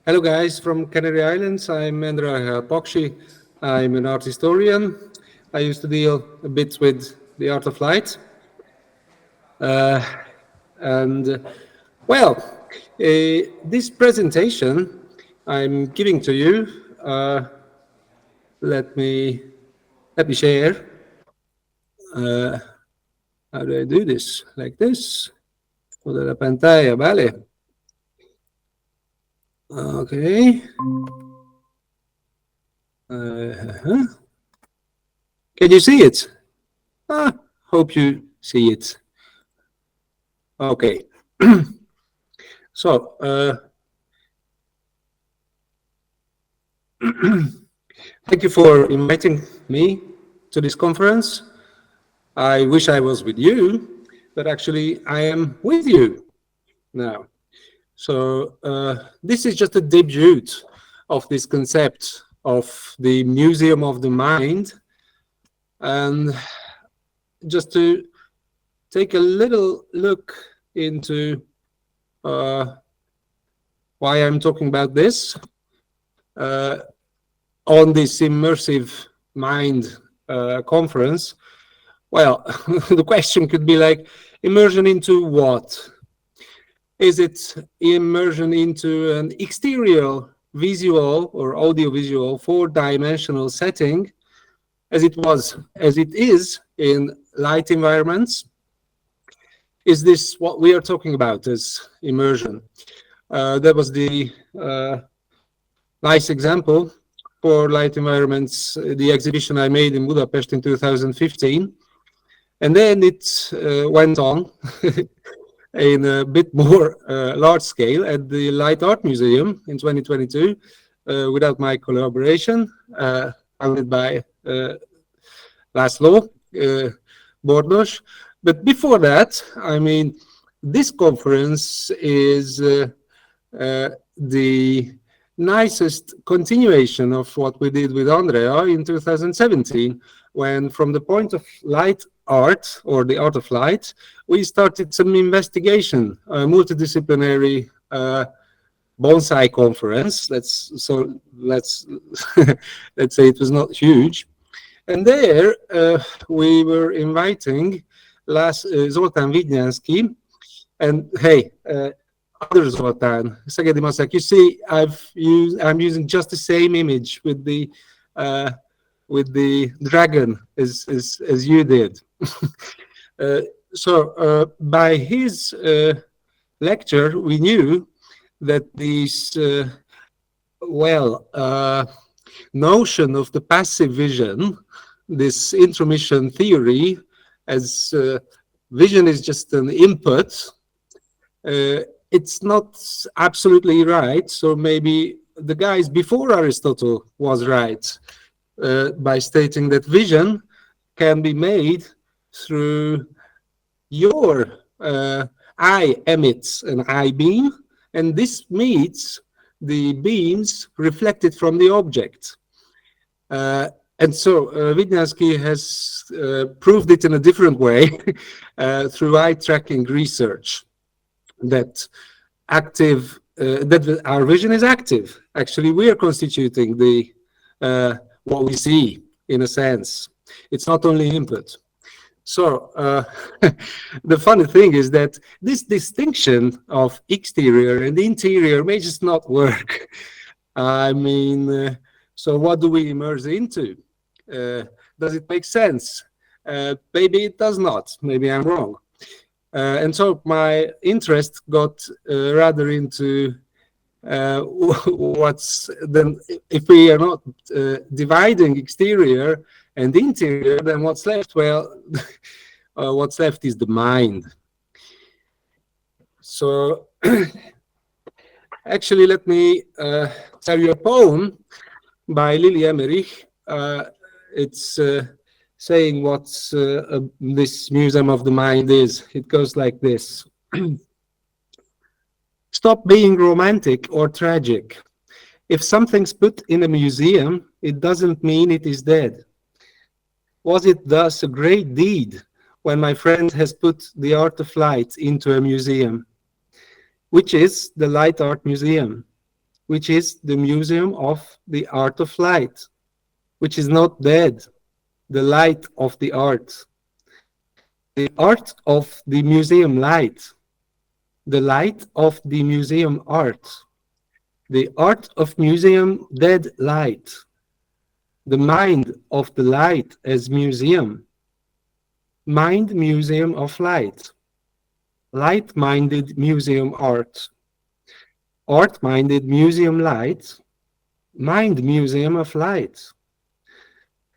Hello guys from Canary Islands. I'm Endre Lehel PAKSI. I'm an art historian. I used to deal a bit with the art of light. Uh, and well, this presentation I'm giving to you, let me share. How do I do this? Like this. Toda la pantalla, vale. Okay. Can you see it? Hope you see it. Okay. So, thank you for inviting me to this conference. I wish I was with you, but actually I am with you now. So this is just a debut of this concept of the Museum of the Mind. And just to take a little look into why I'm talking about this on this Immersive Mind conference. Well, the question could be like, immersion into what? Is it immersion into an exterior visual or audiovisual four-dimensional setting, as it is in light environments? Is this what we are talking about as immersion? That was the nice example for light environments, the exhibition I made in Budapest in 2015. And then it went on in a bit more large scale at the Light Art Museum in 2022, without my collaboration, founded by Laszlo Bordos. But before that, I mean, this conference is the nicest continuation of what we did with Andrea in 2017, when from the point of light art, or the art of light, we started some investigation, a multidisciplinary bonsai conference. Let's let's say it was not huge. And there we were inviting Zoltán Vidnyánszky, and hey, other Zoltán, Szegedi Maszek. You see, I'm using just the same image with the dragon as you did. So by his lecture, we knew that this notion of the passive vision, this intromission theory, as vision is just an input, it's not absolutely right. So maybe the guys before Aristotle was right by stating that vision can be made through your eye emits an eye beam, and this meets the beams reflected from the object. And so Vidnyánszky has proved it in a different way through eye tracking research, that that our vision is active. Actually, we are constituting the what we see, in a sense. It's not only input. So the funny thing is that this distinction of exterior and interior may just not work. I mean, so what do we immerse into? Does it make sense? Maybe it does not. Maybe I'm wrong. And so my interest got rather into what's then, if we are not dividing exterior and interior, then what's left? Well, what's left is the mind. So actually, let me tell you a poem by Lili Emmerich. It's saying what this Museum of the Mind is. It goes like this. Stop being romantic or tragic. If something's put in a museum, it doesn't mean it is dead. Was it thus a great deed when my friend has put the art of light into a museum, which is the Light Art Museum? which is the Museum of the Art of Light, which is not dead, the light of the art. The art of the museum light, the light of the museum art, the art of museum dead light, the mind of the light as museum, mind museum of light, light-minded museum art, art-minded museum light, mind museum of light.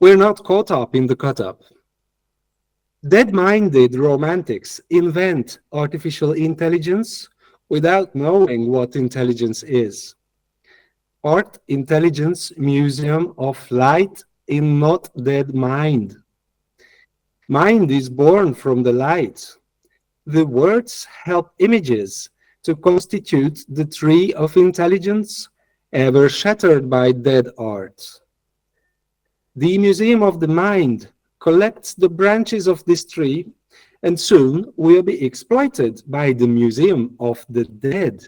We're not caught up in the cut-up. Dead-minded romantics invent artificial intelligence without knowing what intelligence is. Art Intelligence Museum of Light in not dead mind. Mind is born from the light. The words help images to constitute the tree of intelligence, ever shattered by dead art. The Museum of the Mind collects the branches of this tree and soon will be exploited by the Museum of the Dead.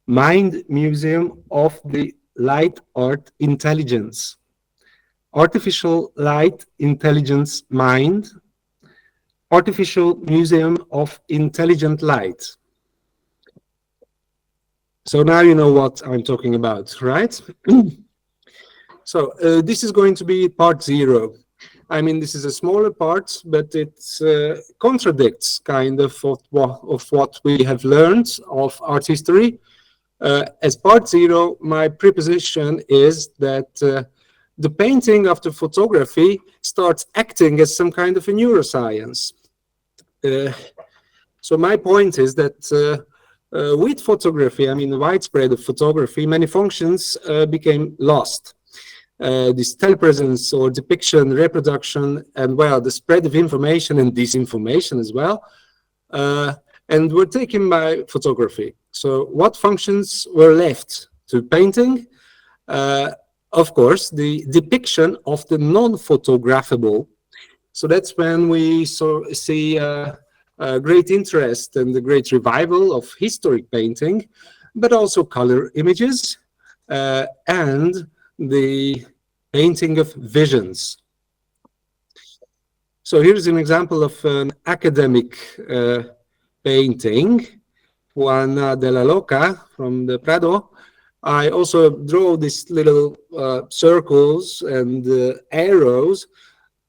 Mind Museum of the Light Art Intelligence. Artificial Light Intelligence Mind. Artificial Museum of Intelligent Light. So now you know what I'm talking about, right? So this is going to be part 0. I mean, this is a smaller part, but it contradicts kind of what we have learned of art history. As part 0, my preposition is that the painting after photography starts acting as some kind of a neuroscience. So my point is that with photography, I mean the widespread of photography, many functions became lost. This telepresence or depiction, reproduction, and well, the spread of information and disinformation as well, and were taken by photography. So what functions were left to painting? Of course, the depiction of the non-photographable. So that's when we see great interest and the great revival of historic painting, but also color images and the painting of visions. So here's an example of an academic painting, Juana de la Loca from the Prado. I also draw these little circles and arrows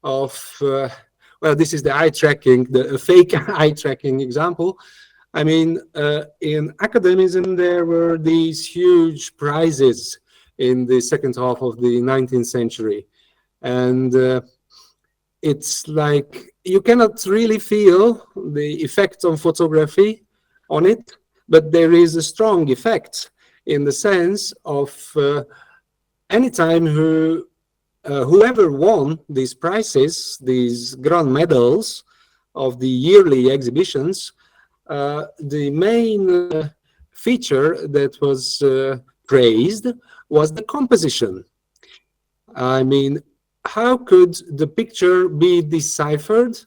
of, well, this is the eye tracking, the fake eye tracking example. I mean, in academicism, there were these huge prizes in the second half of the 19th century. And it's like you cannot really feel the effect on photography on it, but there is a strong effect in the sense of anytime whoever won these prizes, these grand medals of the yearly exhibitions, the main feature that was praised was the composition. I mean, how could the picture be deciphered,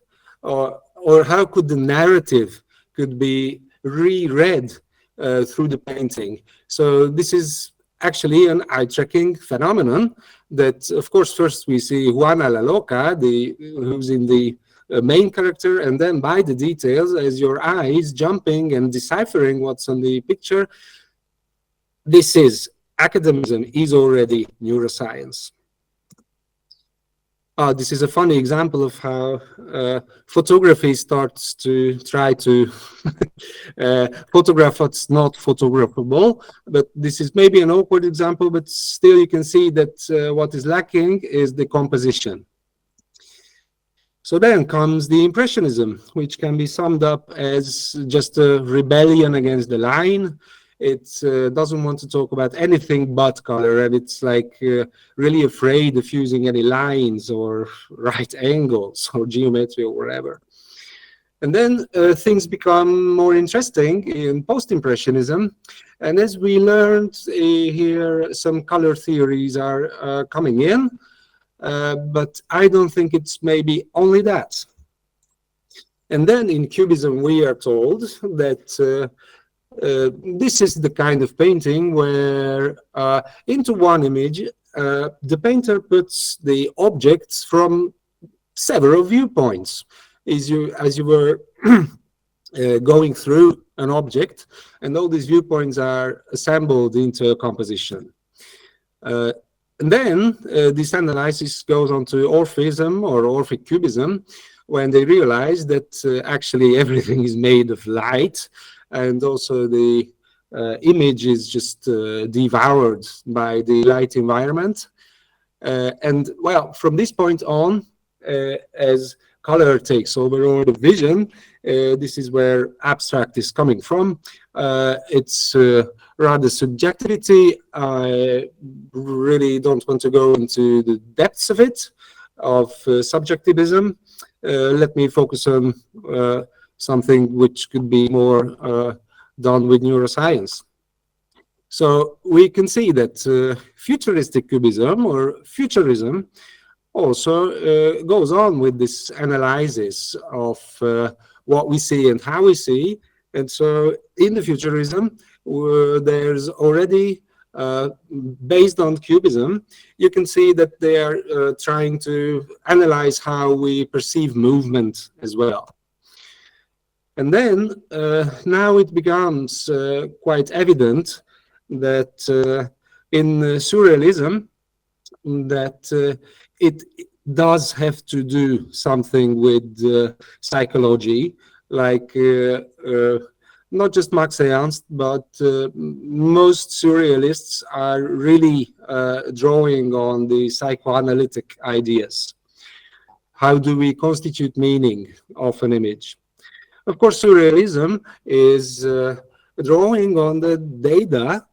or how could the narrative could be reread through the painting? So this is actually an eye-tracking phenomenon that, of course, first we see Juana la Loca, who's in the main character, and then by the details, as your eye is jumping and deciphering what's on the picture, this is academicism is already neuroscience. This is a funny example of how photography starts to try to photograph what's not photographable. But this is maybe an awkward example, but still you can see that what is lacking is the composition. So then comes the Impressionism, which can be summed up as just a rebellion against the line. It doesn't want to talk about anything but color, and it's like really afraid of using any lines or right angles or geometry or whatever. And then things become more interesting in post-impressionism. And as we learned here, some color theories are coming in, but I don't think it's maybe only that. And then in Cubism, we are told that This is the kind of painting where into one image the painter puts the objects from several viewpoints. As you were going through an object, and all these viewpoints are assembled into a composition. And then this analysis goes on to Orphism or Orphic Cubism, when they realize that actually everything is made of light, and also the image is just devoured by the light environment. And well, from this point on, as color takes over all the vision, this is where abstract is coming from. It's rather subjectivity. I really don't want to go into the depths of it, of subjectivism. Let me focus on something which could be more done with neuroscience. So we can see that futuristic cubism or futurism also goes on with this analysis of what we see and how we see. And so in the futurism, there's already, based on cubism, you can see that they are trying to analyze how we perceive movement as well. And then now it becomes quite evident that in surrealism, that it does have to do something with psychology, like not just Max Ernst, but most surrealists are really drawing on the psychoanalytic ideas. How do we constitute meaning of an image? Of course, surrealism is drawing on the data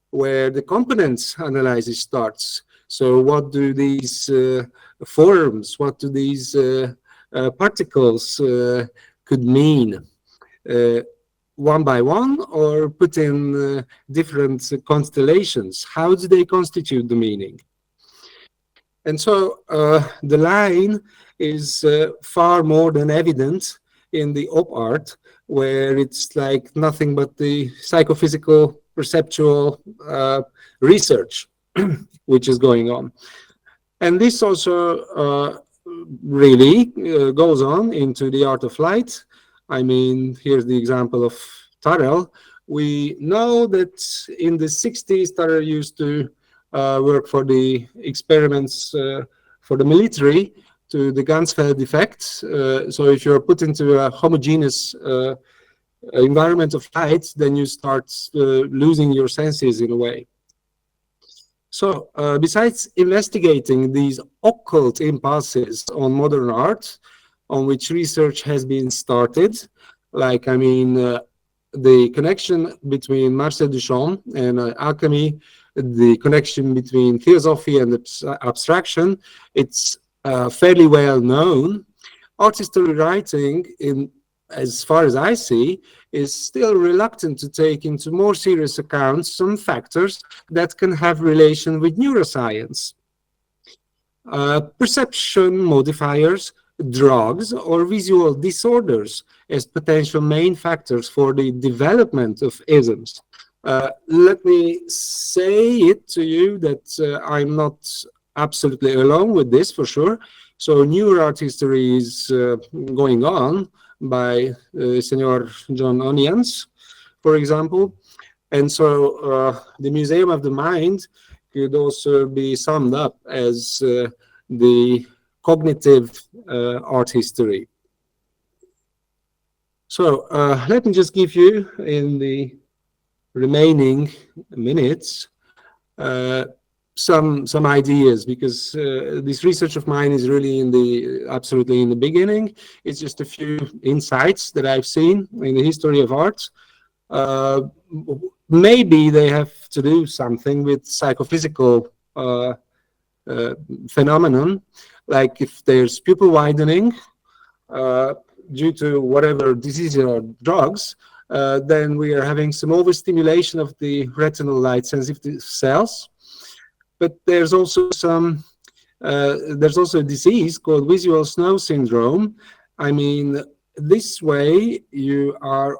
where the components analysis starts. So what do these forms, what do these particles could mean? One by one, or put in different constellations? How do they constitute the meaning? And so the line is far more than evident in the op art, where it's like nothing but the psychophysical perceptual research which is going on. And this also really goes on into the art of light. I mean, here's the example of Tarell. We know that in the 60s, Tarell used to work for the experiments for the military to the Ganzfeld effect. So if you're put into a homogeneous environment of light, then you start losing your senses in a way. So besides investigating these occult impulses on modern art, on which research has been started, like, I mean, the connection between Marcel Duchamp and alchemy, the connection between philosophy and abstraction, it's fairly well known. Art history writing, as far as I see, is still reluctant to take into more serious account some factors that can have relation with neuroscience. Perception modifiers, drugs, or visual disorders as potential main factors for the development of isms. Let me say it to you that I'm not absolutely alone with this, for sure. So neuro art history is going on by Senor John Onions, for example. And so the Museum of the Mind could also be summed up as the cognitive art history. So let me just give you, in the remaining minutes, some ideas, because this research of mine is really absolutely in the beginning. It's just a few insights that I've seen in the history of art. Maybe they have to do something with psychophysical phenomenon, like if there's pupil widening due to whatever disease or drugs, then we are having some overstimulation of the retinal light sensitive cells. But there's also a disease called visual snow syndrome. I mean, this way you are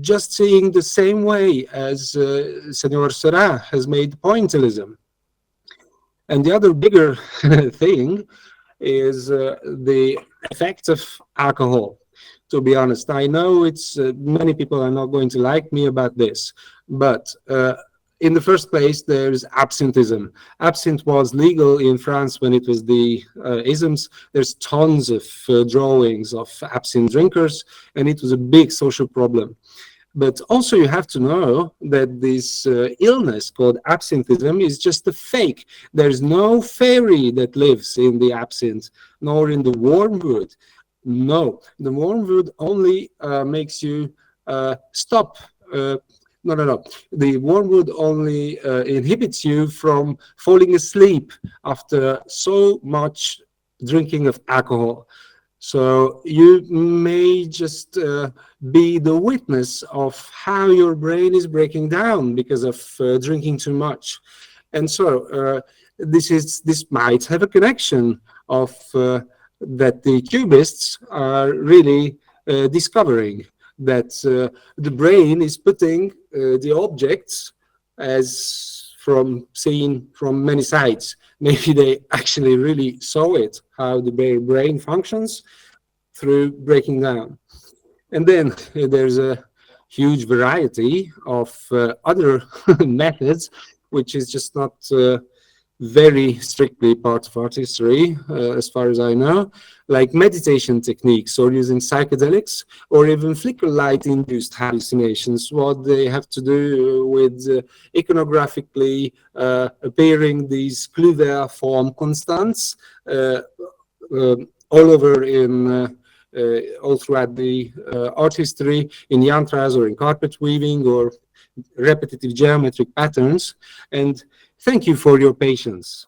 just seeing the same way as Senor Serra has made pointillism. And the other bigger thing is the effect of alcohol. To be honest, I know it's many people are not going to like me about this, but in the first place, there's absinthism. Absinthe was legal in France when it was the isms. There's tons of drawings of absinthe drinkers, and it was a big social problem. But also you have to know that this illness called absinthism is just a fake. There's no fairy that lives in the absinthe, nor in the wormwood. No, the wormwood only makes you stop. No. The wormwood only inhibits you from falling asleep after so much drinking of alcohol. So you may just be the witness of how your brain is breaking down because of drinking too much. And so this might have a connection of that the cubists are really discovering that the brain is putting the objects as seen from many sides. Maybe they actually really saw it, how the brain functions through breaking down. And then there's a huge variety of other methods, which is just not very strictly part of art history, as far as I know, like meditation techniques or using psychedelics or even flicker light-induced hallucinations, what they have to do with iconographically appearing these Kluwer-form constants all over in all throughout the art history, in yantras or in carpet weaving or repetitive geometric patterns. And thank you for your patience.